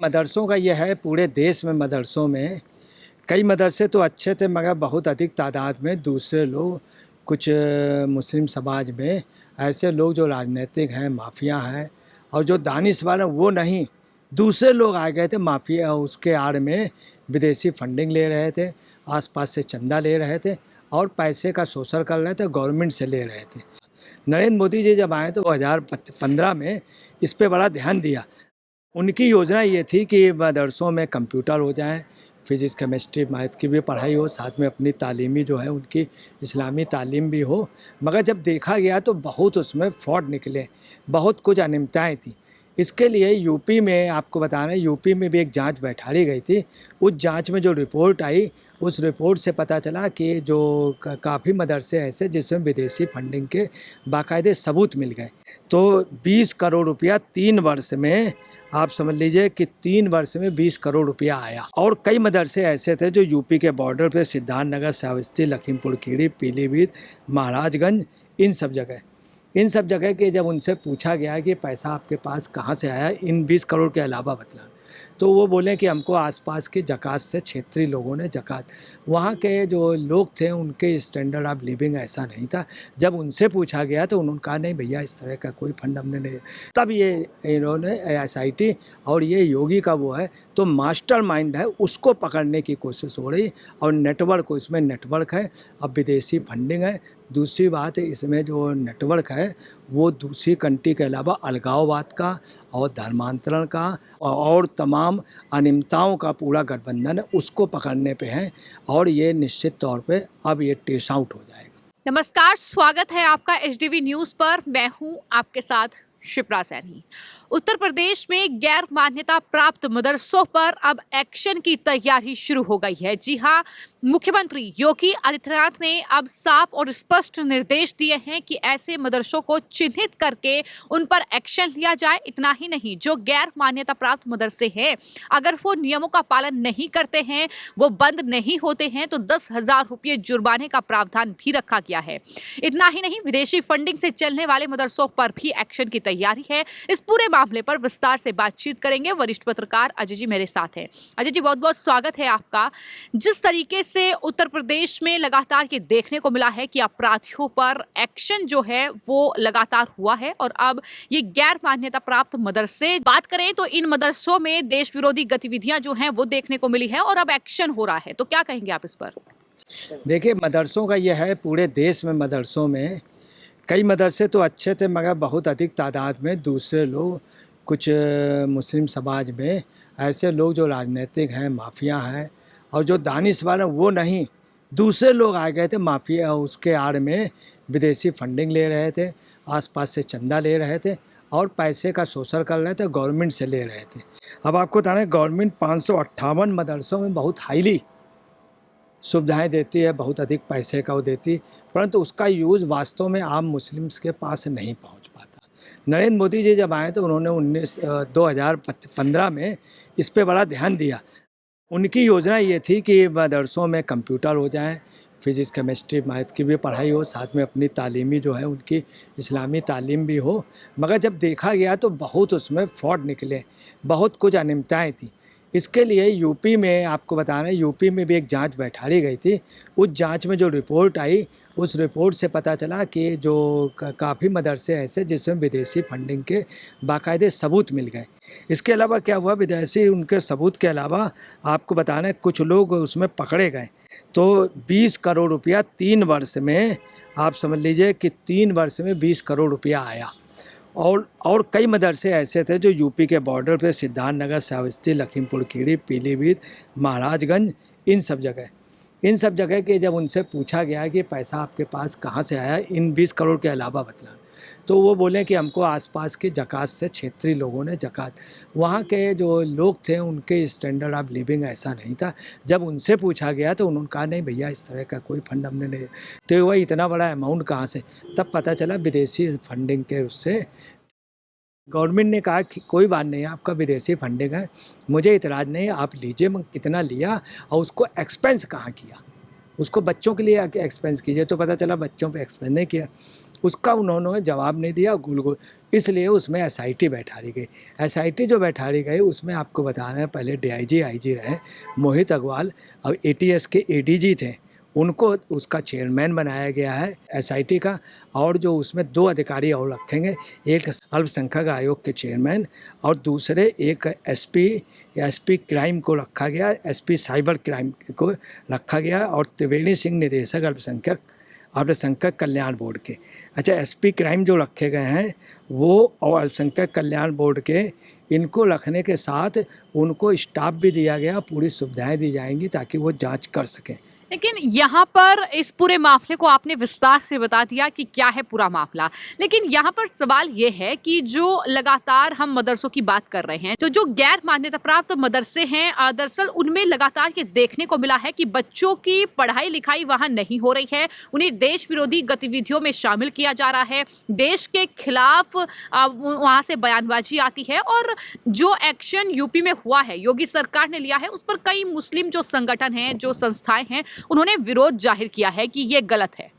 मदरसों का ये है पूरे देश में मदरसों में कई मदरसे तो अच्छे थे मगर बहुत अधिक तादाद में दूसरे लोग कुछ मुस्लिम समाज में ऐसे लोग जो राजनीतिक हैं माफिया हैं और जो दानिशवर हैं वो नहीं, दूसरे लोग आ गए थे माफिया उसके आड़ में विदेशी फंडिंग ले रहे थे, आसपास से चंदा ले रहे थे और पैसे का शोषण कर रहे थे, गवर्नमेंट से ले रहे थे। नरेंद्र मोदी जी जब आए तो 2015 में इस पे बड़ा ध्यान दिया। उनकी योजना ये थी कि मदरसों में कंप्यूटर हो जाए, फिजिक्स केमिस्ट्री मैथ की भी पढ़ाई हो, साथ में अपनी तालीमी जो है उनकी इस्लामी तालीम भी हो। मगर जब देखा गया तो बहुत उसमें फ्रॉड निकले, बहुत कुछ अनियमितताएँ थी। इसके लिए यूपी में आपको बता रहे हैं, यूपी में भी एक जांच बैठाई गई थी। उस जांच में जो रिपोर्ट आई, उस रिपोर्ट से पता चला कि जो काफ़ी मदरसे ऐसे जिसमें विदेशी फंडिंग के बाकायदे सबूत मिल गए। तो 20 करोड़ रुपया 3 वर्ष में, आप समझ लीजिए कि 3 वर्ष में 20 करोड़ रुपया आया। और कई मदरसे ऐसे थे जो यूपी के बॉर्डर पे सिद्धार्थनगर, श्रावस्ती, लखीमपुर खीरी, पीलीभीत, महाराजगंज, इन सब जगह के जब उनसे पूछा गया कि पैसा आपके पास कहाँ से आया इन 20 करोड़ के अलावा बतला, तो वो बोले कि हमको आसपास के जकात से क्षेत्रीय लोगों ने जकात, वहाँ के जो लोग थे उनके स्टैंडर्ड ऑफ लिविंग ऐसा नहीं था। जब उनसे पूछा गया तो उन्होंने कहा नहीं भैया इस तरह का कोई फंड हमने नहीं। तब ये इन्होंने एसआईटी और ये योगी का वो है तो मास्टरमाइंड है, उसको पकड़ने की कोशिश हो रही। और नेटवर्क, इसमें नेटवर्क है, अब विदेशी फंडिंग है। दूसरी बात इसमें जो नेटवर्क है वो दूसरी कंट्री के अलावा अलगाववाद का और धर्मांतरण का और तमाम अनियमितताओं का पूरा गठबंधन है, उसको पकड़ने पे है। और ये निश्चित तौर पे अब ये ट्रेस आउट हो जाएगा। नमस्कार, स्वागत है आपका एचडीवी न्यूज पर। मैं हूं आपके साथ शिप्रा सैनी। उत्तर प्रदेश में गैर मान्यता प्राप्त मदरसों पर अब एक्शन की तैयारी शुरू हो गई है। जी हां, मुख्यमंत्री योगी आदित्यनाथ ने अब साफ और स्पष्ट निर्देश दिए हैं कि ऐसे मदरसों को चिन्हित करके उन पर एक्शन लिया जाए। इतना ही नहीं, जो गैर मान्यता प्राप्त मदरसे हैं, अगर वो नियमों का पालन नहीं करते हैं, वो बंद नहीं होते हैं, तो 10,000 रुपये जुर्माने का प्रावधान भी रखा गया है। इतना ही नहीं, विदेशी फंडिंग से चलने वाले मदरसों पर भी एक्शन की तैयारी है। इस पूरे मामले पर विस्तार से बातचीत करेंगे। वरिष्ठ पत्रकार अजय जी मेरे साथ हैं। अजय जी, बहुत बहुत स्वागत है आपका। जिस तरीके से उत्तर प्रदेश में लगातार ये देखने को मिला है कि अपराधियों पर एक्शन जो है वो लगातार हुआ है और अब ये गैर मान्यता प्राप्त मदरसे, बात करें तो इन मदरसों में देश विरोधी गतिविधियां जो हैं वो देखने को मिली है और अब एक्शन हो रहा है, तो क्या कहेंगे आप इस पर? देखिए, मदरसों का ये है पूरे देश में मदरसों में कई मदरसे तो अच्छे थे मगर बहुत अधिक तादाद में दूसरे लोग कुछ मुस्लिम समाज में ऐसे लोग जो राजनीतिक हैं माफिया हैं और जो दानिशवर हैं वो नहीं, दूसरे लोग आ गए थे माफिया उसके आड़ में विदेशी फंडिंग ले रहे थे, आसपास से चंदा ले रहे थे और पैसे का शोषण कर रहे थे, गवर्नमेंट से ले रहे थे। अब आपको बता रहे गवर्नमेंट 558 मदरसों में बहुत हाईली सुविधाएं देती है, बहुत अधिक पैसे का वो देती, परंतु उसका यूज़ वास्तव में आम मुस्लिम्स के पास नहीं पहुंच पाता। नरेंद्र मोदी जी जब आए तो उन्होंने 2015 में इस पे बड़ा ध्यान दिया। उनकी योजना ये थी कि मदरसों में कंप्यूटर हो जाए, फिजिक्स केमिस्ट्री मैथ की भी पढ़ाई हो, साथ में अपनी तालीमी जो है उनकी इस्लामी तालीम भी हो। मगर जब देखा गया तो बहुत उसमें फ्रॉड निकले, बहुत कुछ अनियमितताएँ थी। इसके लिए यूपी में, आपको बता रहे हैं, यूपी में भी एक जांच बैठाई गई थी। उस जांच में जो रिपोर्ट आई, उस रिपोर्ट से पता चला कि जो काफ़ी मदरसे ऐसे जिसमें विदेशी फंडिंग के बाकायदे सबूत मिल गए। इसके अलावा क्या हुआ, विदेशी उनके सबूत के अलावा आपको बताना है कुछ लोग उसमें पकड़े गए। तो 20 करोड़ रुपया 3 वर्ष में, आप समझ लीजिए कि 3 वर्ष में 20 करोड़ रुपया आया। और कई मदरसे ऐसे थे जो यूपी के बॉर्डर पे सिद्धार्थनगर, श्रावस्ती, लखीमपुर खीरी, पीलीभीत, महाराजगंज, इन सब जगह के जब उनसे पूछा गया कि पैसा आपके पास कहाँ से आया इन 20 करोड़ के अलावा बतला, तो वो बोले कि हमको आसपास के जकात से क्षेत्रीय लोगों ने जकात, वहाँ के जो लोग थे उनके स्टैंडर्ड ऑफ लिविंग ऐसा नहीं था। जब उनसे पूछा गया तो उन्होंने कहा नहीं भैया इस तरह का कोई फंड हमने नहीं। तो वह इतना बड़ा अमाउंट कहाँ से, तब पता चला विदेशी फंडिंग के उससे। गवर्नमेंट ने कहा कि कोई बात नहीं, आपका विदेशी फंडिंग है, मुझे इतराज़ नहीं, आप लीजिए, मगर कितना लिया और उसको एक्सपेंस कहाँ किया, उसको बच्चों के लिए एक्सपेंस कीजिए। तो पता चला बच्चों पे एक्सपेंस नहीं किया, उसका उन्होंने जवाब नहीं दिया। इसलिए उसमें एसआईटी बैठा दी गई। एसआईटी जो बैठा दी गई उसमें आपको बताना है, पहले डीआईजी आईजी रहे मोहित अग्रवाल, और एटीएस के एडीजी थे, उनको उसका चेयरमैन बनाया गया है एसआईटी का। और जो उसमें 2 अधिकारी और रखेंगे, एक अल्पसंख्यक आयोग के चेयरमैन और दूसरे एक एसपी क्राइम को रखा गया, एसपी साइबर क्राइम को रखा गया, और त्रिवेणी सिंह निदेशक अल्पसंख्यक कल्याण बोर्ड के। अच्छा, एसपी क्राइम जो रखे गए हैं वो और अल्पसंख्यक कल्याण बोर्ड के, इनको रखने के साथ उनको स्टाफ भी दिया गया, पूरी सुविधाएं दी जाएंगी ताकि वो जांच कर सकें। लेकिन यहाँ पर इस पूरे मामले को आपने विस्तार से बता दिया कि क्या है पूरा मामला, लेकिन यहाँ पर सवाल ये है कि जो लगातार हम मदरसों की बात कर रहे हैं, तो जो गैर मान्यता प्राप्त मदरसे हैं, दरअसल उनमें लगातार ये देखने को मिला है कि बच्चों की पढ़ाई लिखाई वहाँ नहीं हो रही है, उन्हें देश विरोधी गतिविधियों में शामिल किया जा रहा है, देश के खिलाफ वहाँ से बयानबाजी आती है। और जो एक्शन यूपी में हुआ है, योगी सरकार ने लिया है, उस पर कई मुस्लिम जो संगठन हैं, जो संस्थाएं हैं, उन्होंने विरोध जाहिर किया है कि ये गलत है।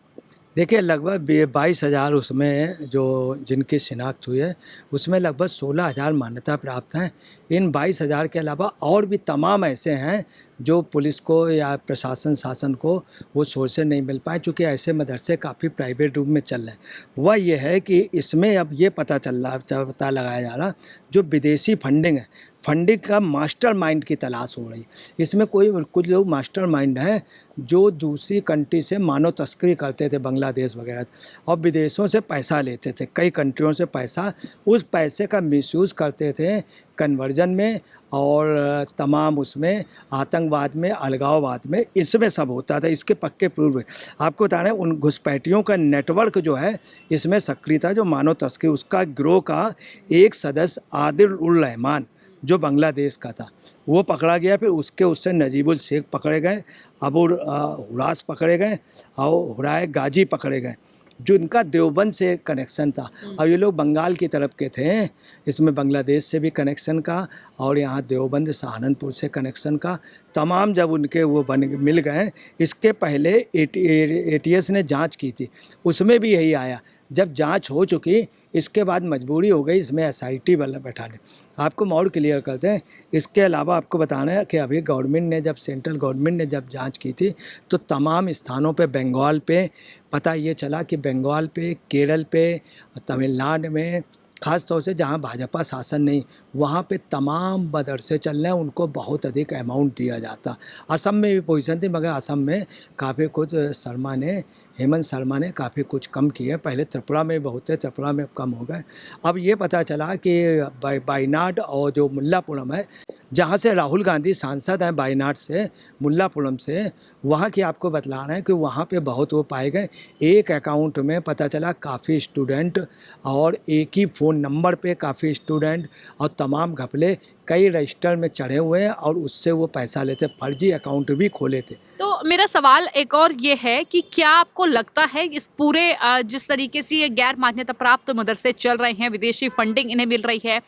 देखिए, लगभग 22,000 उसमें जो जिनकी शिनाख्त हुई है उसमें लगभग 16,000 मान्यता प्राप्त हैं। इन 22,000 के अलावा और भी तमाम ऐसे हैं जो पुलिस को या प्रशासन शासन को वो सोर्स से नहीं मिल पाए, चूँकि ऐसे मदरसे काफ़ी प्राइवेट रूप में चल रहे हैं। वह ये है कि इसमें अब ये पता लगाया जा रहा, जो विदेशी फंडिंग है, फंडिंग का मास्टरमाइंड की तलाश हो रही। इसमें कुछ लोग मास्टरमाइंड हैं जो दूसरी कंट्री से मानव तस्करी करते थे, बांग्लादेश वगैरह, और विदेशों से पैसा लेते थे, कई कंट्रियों से पैसा, उस पैसे का मिसयूज़ करते थे कन्वर्जन में और तमाम उसमें आतंकवाद में, अलगाववाद में, इसमें सब होता था। इसके पक्के प्रूफ है। आपको बता रहे हैं, उन घुसपैठियों का नेटवर्क जो है इसमें सक्रिय था, जो मानव तस्करी, उसका गिरोह का एक सदस्य आदिल उल रहमान जो बांग्लादेश का था वो पकड़ा गया। फिर उससे नजीबुल शेख पकड़े गए, अबू हुरास पकड़े गए और हुराय गाजी पकड़े गए, जो इनका देवबंद से कनेक्शन था। और ये लोग बंगाल की तरफ के थे, इसमें बांग्लादेश से भी कनेक्शन का और यहाँ देवबंद सहारनपुर से कनेक्शन का, तमाम जब उनके वो मिल गए। इसके पहले एटीएस ने जांच की थी, उसमें भी यही आया। जब जांच हो चुकी, इसके बाद मजबूरी हो गई इसमें एसआईटी वाला बैठाने। आपको और क्लियर करते हैं, इसके अलावा आपको बताना है कि अभी गवर्नमेंट ने जब सेंट्रल गवर्नमेंट ने जब जांच की थी तो तमाम स्थानों पे, बंगाल पे पता ये चला कि बंगाल पे, केरल पे, तमिलनाडु में, ख़ास तौर से जहाँ भाजपा शासन नहीं, वहाँ पे तमाम मदरसे चल रहे हैं, उनको बहुत अधिक अमाउंट दिया जाता। असम में भी पोजीशन थी, मगर असम में काफ़ी कुछ हेमंत शर्मा ने काफ़ी कुछ कम किए। पहले त्रिपुरा में बहुत थे, त्रिपुरा में कम हो गए। अब ये पता चला कि वायनाड और जो मुल्लापुरम है, जहाँ से राहुल गांधी सांसद हैं, वायनाड से, मुल्लापुरम से, वहाँ की आपको बतला रहे हैं कि वहाँ पे बहुत वो पाए गए। एक अकाउंट में पता चला काफ़ी स्टूडेंट और एक ही फ़ोन नंबर पे काफ़ी स्टूडेंट और तमाम घपले कई रजिस्टर में चढ़े हुए हैं और उससे वो पैसा लेते, फर्जी अकाउंट भी खोले थे। तो मेरा सवाल एक और ये है कि क्या आपको लगता है इस पूरे जिस तरीके से ये गैर मान्यता प्राप्त मदरसे चल रहे हैं, विदेशी फंडिंग इन्हें मिल रही है,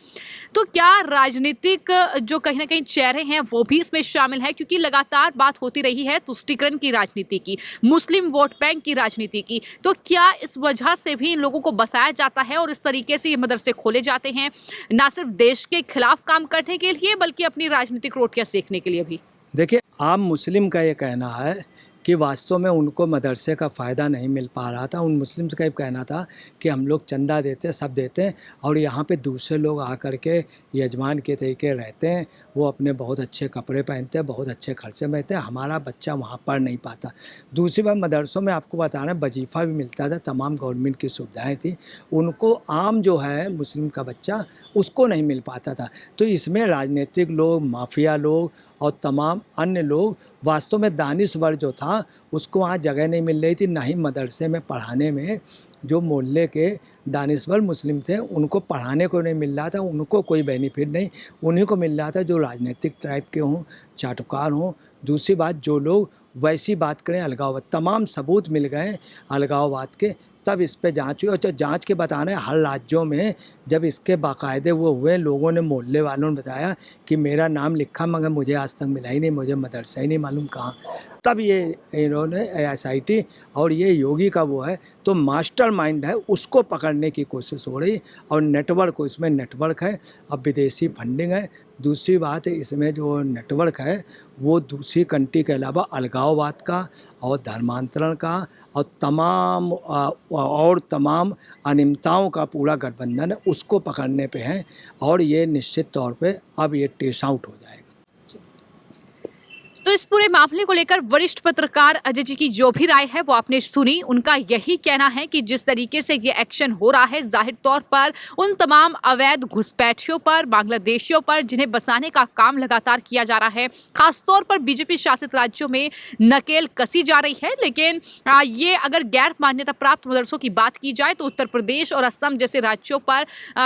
तो क्या राजनीतिक जो कहीं ना कहीं चेहरे हैं वो भी इसमें शामिल है? क्योंकि लगातार बात होती रही है तुष्टीकरण की राजनीति की, मुस्लिम वोट बैंक की राजनीति की, तो क्या इस वजह से भी इन लोगों को बसाया जाता है और इस तरीके से ये मदरसे खोले जाते हैं, ना सिर्फ देश के खिलाफ काम करने के लिए बल्कि अपनी राजनीतिक रोटियां सेकने के लिए भी? देखिए, आम मुस्लिम का ये कहना है कि वास्तव में उनको मदरसे का फ़ायदा नहीं मिल पा रहा था। उन मुस्लिम्स का ये कहना था कि हम लोग चंदा देते, सब देते हैं, और यहाँ पे दूसरे लोग आकर के यजमान के तरीके रहते हैं, वो अपने बहुत अच्छे कपड़े पहनते हैं, बहुत अच्छे खर्चे में रहते हैं, हमारा बच्चा वहाँ पढ़ नहीं पाता। दूसरी बात, मदरसों में आपको बता रहे हैं वजीफ़ा भी मिलता था, तमाम गवर्नमेंट की सुविधाएँ थी, उनको आम जो है मुस्लिम का बच्चा उसको नहीं मिल पाता था। तो इसमें राजनीतिक लोग, माफिया लोग और तमाम अन्य लोग, वास्तव में दानिशवर जो था उसको वहाँ जगह नहीं मिल रही थी, ना ही मदरसे में पढ़ाने में जो मोहल्ले के दानिशवर मुस्लिम थे उनको पढ़ाने को नहीं मिल रहा था, उनको कोई बेनिफिट नहीं, उन्हीं को मिल रहा था जो राजनीतिक टाइप के हों, चाटुकार हों। दूसरी बात, जो लोग वैसी बात करें अलगाववाद, तमाम सबूत मिल गए अलगाववाद के तब इस पे जांच हुई, और जो जांच के बताना है हर राज्यों में जब इसके बाकायदे वो हुए, लोगों ने, मोहल्ले वालों ने बताया कि मेरा नाम लिखा मगर मुझे आज तक मिला ही नहीं, मुझे मदरसा ही नहीं मालूम कहाँ, तब ये इन्होंने एसआईटी और ये योगी का वो है तो मास्टरमाइंड है, उसको पकड़ने की कोशिश हो रही। और नेटवर्क, इसमें नेटवर्क है, अब विदेशी फंडिंग है। दूसरी बात इसमें जो नेटवर्क है वो दूसरी कंट्री के अलावा अलगाववाद का और धर्मांतरण का और तमाम अनियमितताओं का पूरा गठबंधन है, उसको पकड़ने पे है। और ये निश्चित तौर पे अब ये ट्रेस आउट हो जाएगा। तो इस पूरे मामले को लेकर वरिष्ठ पत्रकार अजय जी की जो भी राय है वो आपने सुनी। उनका यही कहना है कि जिस तरीके से ये एक्शन हो रहा है, जाहिर तौर पर उन तमाम अवैध घुसपैठियों पर, बांग्लादेशियों पर जिन्हें बसाने का काम लगातार किया जा रहा है, खासतौर पर बीजेपी शासित राज्यों में नकेल कसी जा रही है। लेकिन ये अगर गैर मान्यता प्राप्त मदरसों की बात की जाए तो उत्तर प्रदेश और असम जैसे राज्यों पर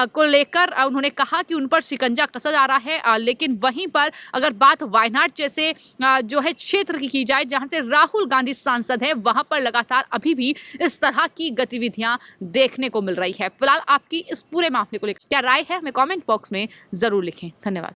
को लेकर उन्होंने कहा कि उन पर शिकंजा कसा जा रहा है। लेकिन वहीं पर अगर बात वायनाड जैसे जो है क्षेत्र की जाए जहां से राहुल गांधी सांसद है, वहां पर लगातार अभी भी इस तरह की गतिविधियां देखने को मिल रही है। फिलहाल आपकी इस पूरे मामले को लेकर क्या राय है, हमें कमेंट बॉक्स में जरूर लिखें। धन्यवाद।